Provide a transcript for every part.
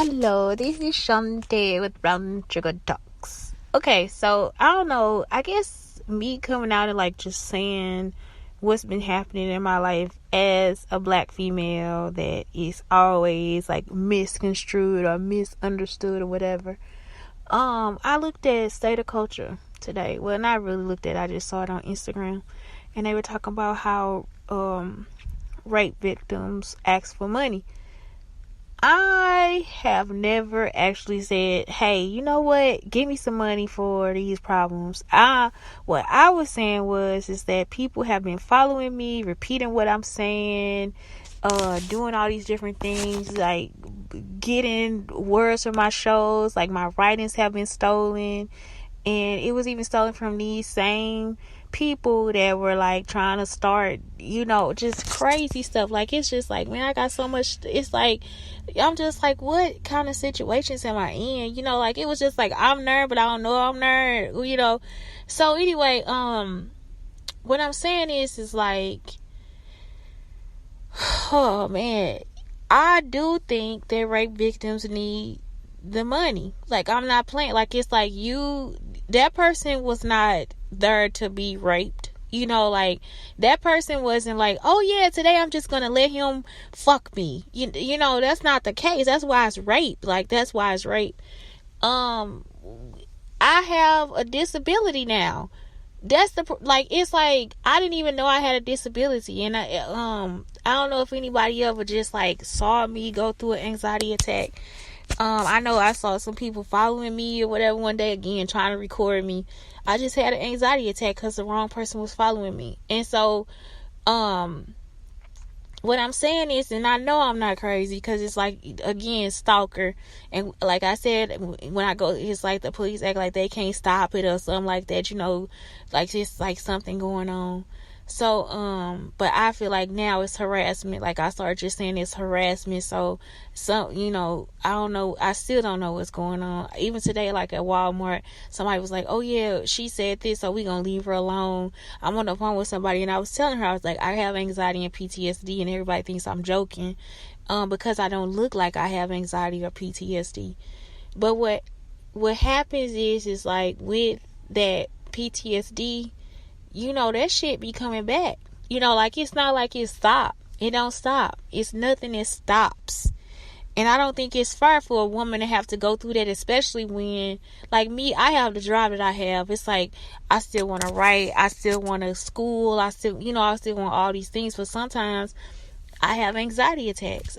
Hello, this is Shante with Brown Sugar Talks. Okay, so I don't know. I guess me coming out and just saying what's been happening in my life as a black female that is always misconstrued or misunderstood or whatever. I looked at State of Culture today. Well, not really looked at it, I just saw it on Instagram, and they were talking about how rape victims ask for money. I have never actually said, hey, you know what, give me some money for these problems. What I was saying is that people have been following me, repeating what I'm saying, doing all these different things, getting words from my shows, my writings have been stolen, and it was even stolen from these same people that were trying to start, just crazy stuff. It's just man, I got so much. It's I'm just what kind of situations am I in? It was just I'm nerd, but I don't know I'm nerd. So anyway, what I'm saying is oh man, I do think that rape victims need the money. I'm not playing. It's that person was not there to be raped. That person wasn't oh yeah, today I'm just gonna let him fuck me. That's not the case. That's why it's rape. That's why it's rape. I have a disability now. That's the it's I didn't even know I had a disability, and I don't know if anybody ever just saw me go through an anxiety attack. I know I saw some people following me or whatever one day, again trying to record me. I just had an anxiety attack because the wrong person was following me. And so what I'm saying is, and I know I'm not crazy because it's again, stalker, and like I said, when I go, it's the police act like they can't stop it or something like that, just something going on. So but I feel now it's harassment. I started just saying it's harassment. So I don't know, I still don't know what's going on. Even today, at Walmart, somebody was oh yeah, she said this, so we gonna leave her alone. I'm on the phone with somebody, and I was telling her, I was I have anxiety and PTSD, and everybody thinks I'm joking because I don't look like I have anxiety or PTSD. But what happens is with that PTSD, that shit be coming back. It's not it stopped. It don't stop. It's nothing that stops. And I don't think it's fair for a woman to have to go through that, especially when, me, I have the drive that I have. It's I still want to write. I still want to school. I still want all these things. But sometimes I have anxiety attacks.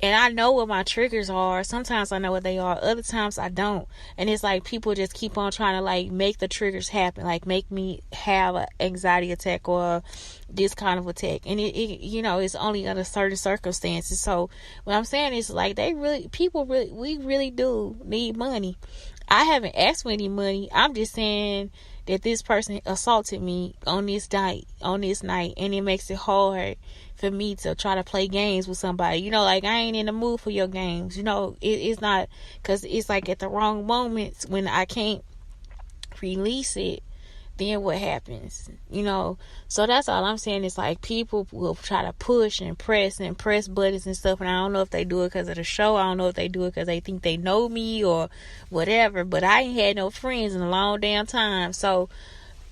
And I know what my triggers are. Sometimes I know what they are. Other times I don't. And it's people just keep on trying to make the triggers happen. Make me have an anxiety attack or this kind of attack. And it's only under certain circumstances. So what I'm saying is we really do need money. I haven't asked for any money. I'm just saying that this person assaulted me on this night, and it makes it hard for me to try to play games with somebody. I ain't in the mood for your games. It's not, because it's at the wrong moments when I can't release it, then what happens? So that's all I'm saying. Is people will try to push and press buttons and stuff, and I don't know if they do it because of the show. I don't know if they do it because they think they know me or whatever, but I ain't had no friends in a long damn time. So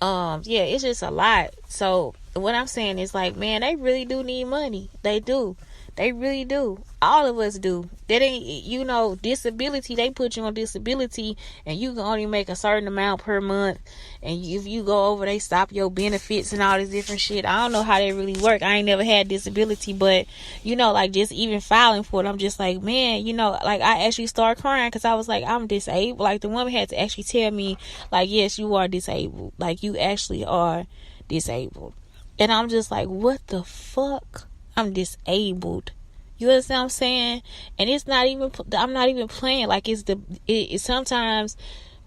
yeah, it's just a lot. So what I'm saying is man, they really do need money. They do. They really do. All of us do. That ain't, disability. They put you on disability and you can only make a certain amount per month. And if you go over, they stop your benefits and all this different shit. I don't know how they really work. I ain't never had disability, but, just even filing for it, I'm just man, I actually started crying because I was I'm disabled. The woman had to actually tell me, yes, you are disabled. You actually are disabled. And I'm just what the fuck? I'm disabled. You understand what I'm saying? And it's not even, I'm not even playing. It's sometimes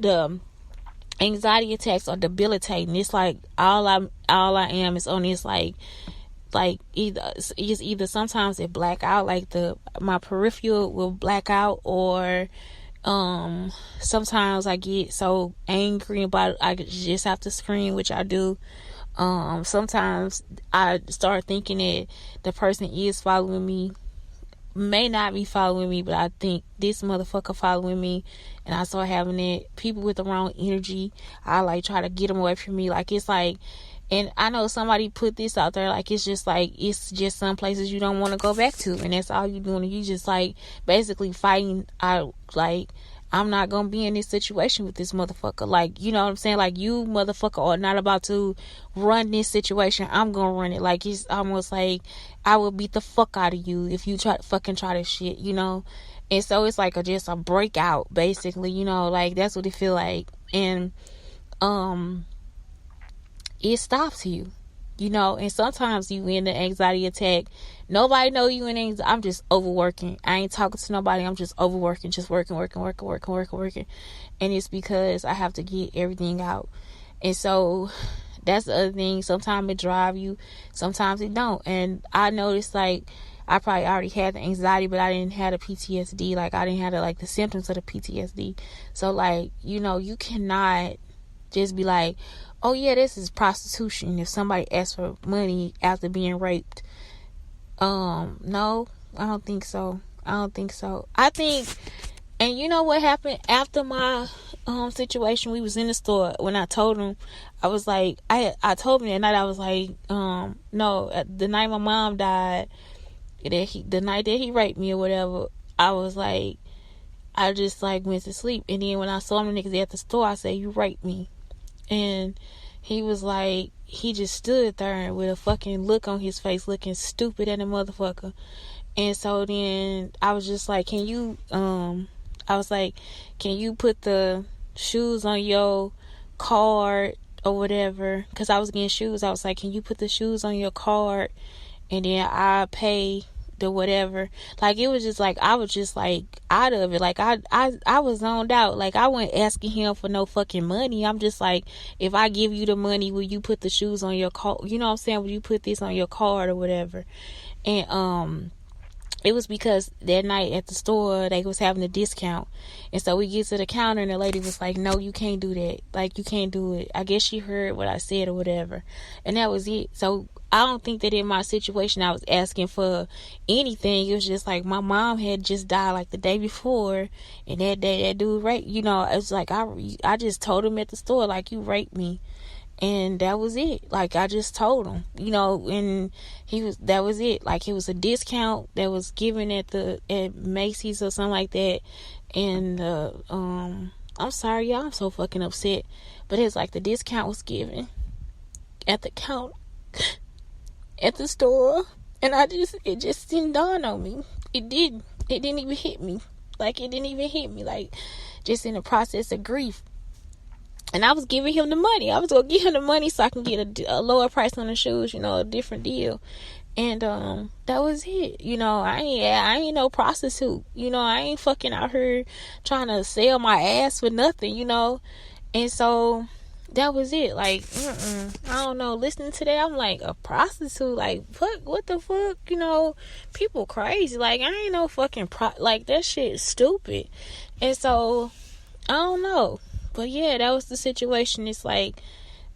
the anxiety attacks are debilitating. It's all I am is on this either sometimes it black out, my peripheral will black out, or sometimes I get so angry about it, I just have to scream, which I do. Sometimes I start thinking that the person is following me may not be following me, but I think this motherfucker following me, and I start having it. People with the wrong energy, I like try to get them away from me. Like, it's like, and I know somebody put this out there, like, it's just some places you don't want to go back to, and that's all you doing. You just like basically fighting out, like, I'm not gonna be in this situation with this motherfucker. Like, you know what I'm saying? Like, you motherfucker are not about to run this situation. I'm gonna run it. Like, it's almost like I will beat the fuck out of you if you try this shit, you know? And so it's like just a breakout, basically, you know? Like, that's what it feel like. And it stops you, you know? And sometimes you in the anxiety attack. Nobody know you in anxiety. I'm just overworking. I ain't talking to nobody. I'm just overworking, just working. And it's because I have to get everything out. And so that's the other thing. Sometimes it drive you, sometimes it don't. And I noticed, like, I probably already had the anxiety, but I didn't have the PTSD. Like, I didn't have the symptoms of the PTSD. So, like, you know, you cannot just be like, oh yeah, this is prostitution if somebody asks for money after being raped. No, I don't think so. I think, and you know what happened after my situation? We was in the store. When I told him, I was like, I told him that night, I was like, no, the night my mom died, the night that he raped me or whatever, I was like, I just like went to sleep. And then when I saw him the next day at the store, I said, you raped me. And he was like, he just stood there with a fucking look on his face, looking stupid at a motherfucker. And so then I was just like, can you put the shoes on your card or whatever? Because I was getting shoes. I was like, can you put the shoes on your card and then I pay the whatever? Like, it was just like, I was just like out of it. Like, I was zoned out. Like, I wasn't asking him for no fucking money. I'm just like, if I give you the money, will you put the shoes on your card? You know what I'm saying? Will you put this on your card or whatever? And it was because that night at the store, they was having a discount. And so we get to the counter and the lady was like, no, you can't do that. Like, you can't do it. I guess she heard what I said or whatever. And that was it. So I don't think that in my situation I was asking for anything. It was just like my mom had just died like the day before. And that day that dude raped, you know, it was like I just told him at the store, like, you raped me. And that was it. Like, I just told him, you know, and that was it. Like, it was a discount that was given at Macy's or something like that. And, I'm sorry, y'all, I'm so fucking upset. But it's like the discount was given at the counter, at the store. And it just didn't dawn on me. It didn't even hit me. Like, it didn't even hit me. Like, just in the process of grief. And I was giving him the money. I was going to give him the money so I can get a lower price on the shoes, you know, a different deal. And that was it. You know, I ain't no prostitute. You know, I ain't fucking out here trying to sell my ass for nothing, you know. And so that was it. Like, I don't know. Listening to that, I'm like, a prostitute? Like, what the fuck? You know, people crazy. Like, I ain't no fucking like, that shit is stupid. And so, I don't know. But yeah, that was the situation. It's like,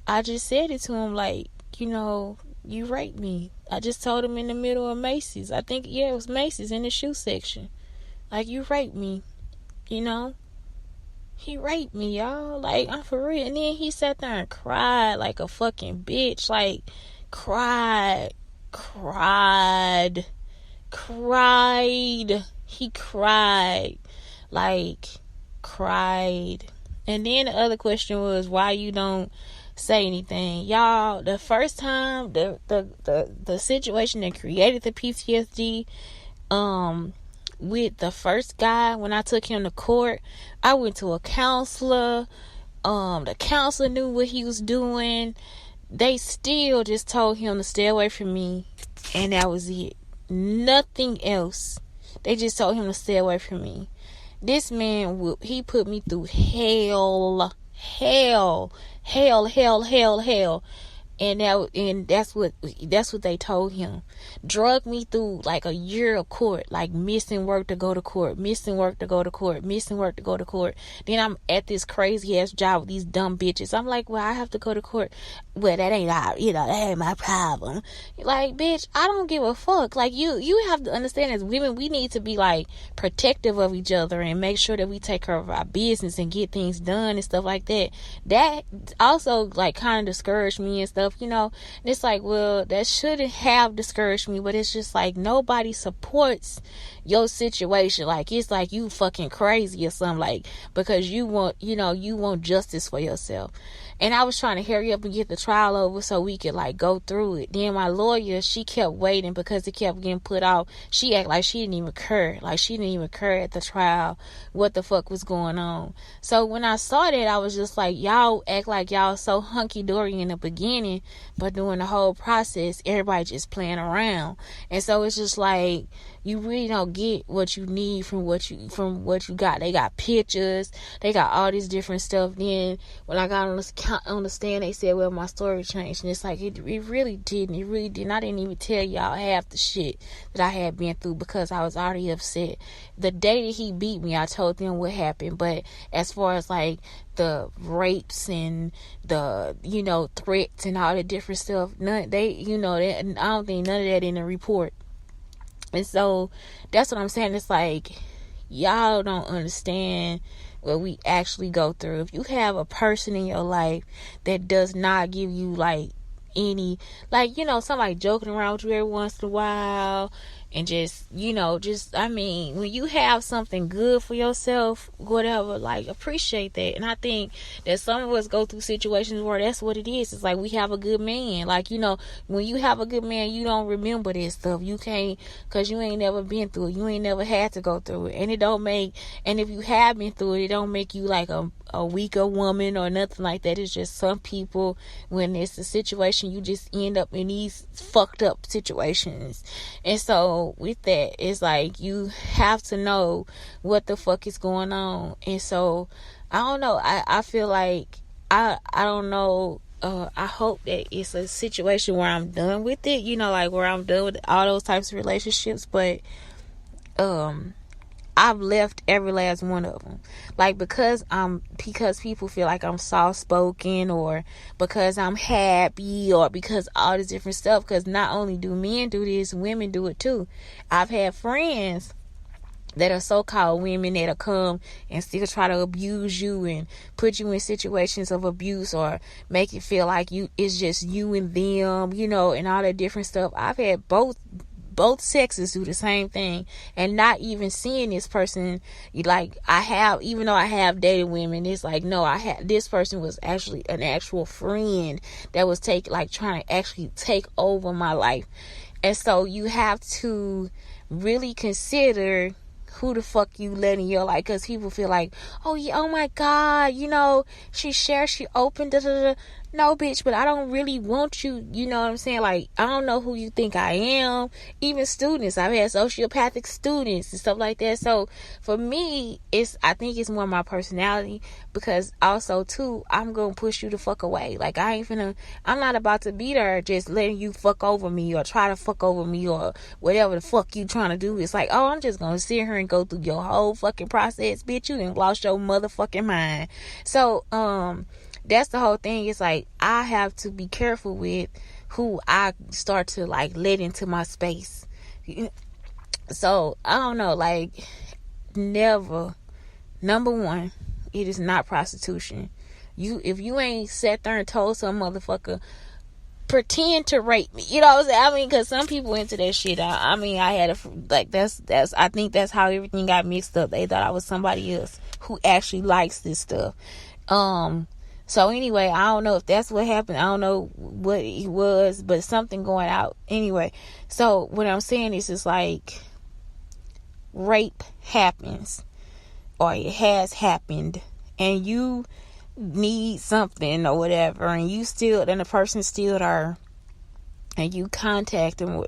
I just said it to him, like, you know, you raped me. I just told him in the middle of Macy's. I think, yeah, it was Macy's in the shoe section. Like, you raped me, you know? He raped me, y'all. Like, I'm for real. And then he sat there and cried like a fucking bitch. Like, cried. He cried. Like, cried. And then the other question was, why you don't say anything? Y'all, the first time, the situation that created the PTSD, with the first guy, when I took him to court, I went to a counselor. The counselor knew what he was doing. They still just told him to stay away from me, and that was it. Nothing else. They just told him to stay away from me. This man, he put me through hell. And that's what they told him. Drug me through like a year of court, like missing work to go to court, missing work to go to court, missing work to go to court. Then I'm at this crazy ass job with these dumb bitches. I'm like, well, I have to go to court. Well, that ain't my problem. Like, bitch, I don't give a fuck. Like, you have to understand, as women, we need to be like protective of each other and make sure that we take care of our business and get things done and stuff like that. That also like kind of discouraged me and stuff, and it's like, well, that shouldn't have discouraged me, but it's just like nobody supports your situation. Like, it's like you fucking crazy or something, like, because you want justice for yourself. And I was trying to hurry up and get the trial over so we could like go through it. Then my lawyer, she kept waiting because it kept getting put off. She acted like she didn't even care. Like, she didn't even care at the trial what the fuck was going on. So when I saw that, I was just like, y'all act like y'all so hunky-dory in the beginning, but during the whole process, everybody just playing around. And so it's just like, you really don't get what you need from what you got. They got pictures, they got all this different stuff. Then when I got on the stand, they said, well, my story changed. And it's like, it really didn't. It really didn't. I didn't even tell y'all half the shit that I had been through because I was already upset. The day that he beat me, I told them what happened. But as far as like the rapes and the threats and all the different stuff, I don't think none of that in the report. And so that's what I'm saying. It's like, y'all don't understand what we actually go through. If you have a person in your life that does not give you like any, like, somebody joking around with you every once in a while, and when you have something good for yourself, whatever, like, appreciate that. And I think that some of us go through situations where that's what it is. It's like, we have a good man. Like, when you have a good man, you don't remember this stuff. You can't, because you ain't never been through it. You ain't never had to go through it. And if you have been through it, it don't make you like a weaker woman or nothing like that. It's just some people, when it's a situation, you just end up in these fucked up situations. And so with that, it's like, you have to know what the fuck is going on. And so I don't know, I feel like I don't know, I hope that it's a situation where I'm done with it, like where I'm done with all those types of relationships. But I've left every last one of them. Like, because people feel like I'm soft-spoken, or because I'm happy, or because all this different stuff. Because not only do men do this, women do it too. I've had friends that are so-called women that'll come and still try to abuse you and put you in situations of abuse, or make it feel like it's just you and them, and all that different stuff. I've had both sexes do the same thing, and not even seeing this person. Like, even though I have dated women, it's like, no, this person was actually an actual friend that was trying to actually take over my life. And so you have to really consider who the fuck you let in your life, because people feel like, oh yeah, oh my god, she opened, da da da. No, bitch, but I don't really want you, you know what I'm saying? Like, I don't know who you think I am. Even students, I've had sociopathic students and stuff like that. So for me, I think it's more my personality, because also too, I'm gonna push you the fuck away. Like, I'm not about to be there just letting you fuck over me or try to fuck over me or whatever the fuck you trying to do. It's like, oh, I'm just gonna sit here and go through your whole fucking process, bitch. You done lost your motherfucking mind. So that's the whole thing. It's like, I have to be careful with who I start to like let into my space. So I don't know, like, never, number one, it is not prostitution. If you ain't sat there and told some motherfucker, pretend to rape me, you know what I'm saying? I mean, because some people into that shit. I had I think that's how everything got mixed up. They thought I was somebody else who actually likes this stuff. So anyway, I don't know if that's what happened. I don't know what it was, but something going out. Anyway, so what I'm saying is, it's like, rape happens, or it has happened, and you need something or whatever, and the person's still there, and you contact them,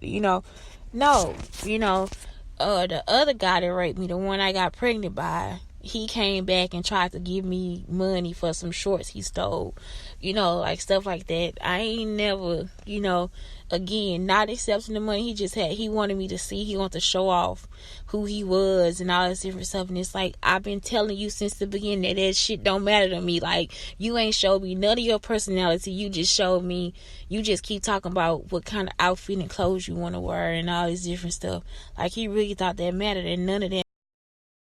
no, the other guy that raped me, the one I got pregnant by, he came back and tried to give me money for some shorts he stole, like stuff like that. I ain't never, again, not accepting the money. He wanted me to see, he wanted to show off who he was and all this different stuff. And it's like, I've been telling you since the beginning that shit don't matter to me. Like, you ain't showed me none of your personality. You just showed me, you just keep talking about what kind of outfit and clothes you want to wear and all this different stuff. Like, he really thought that mattered, and none of that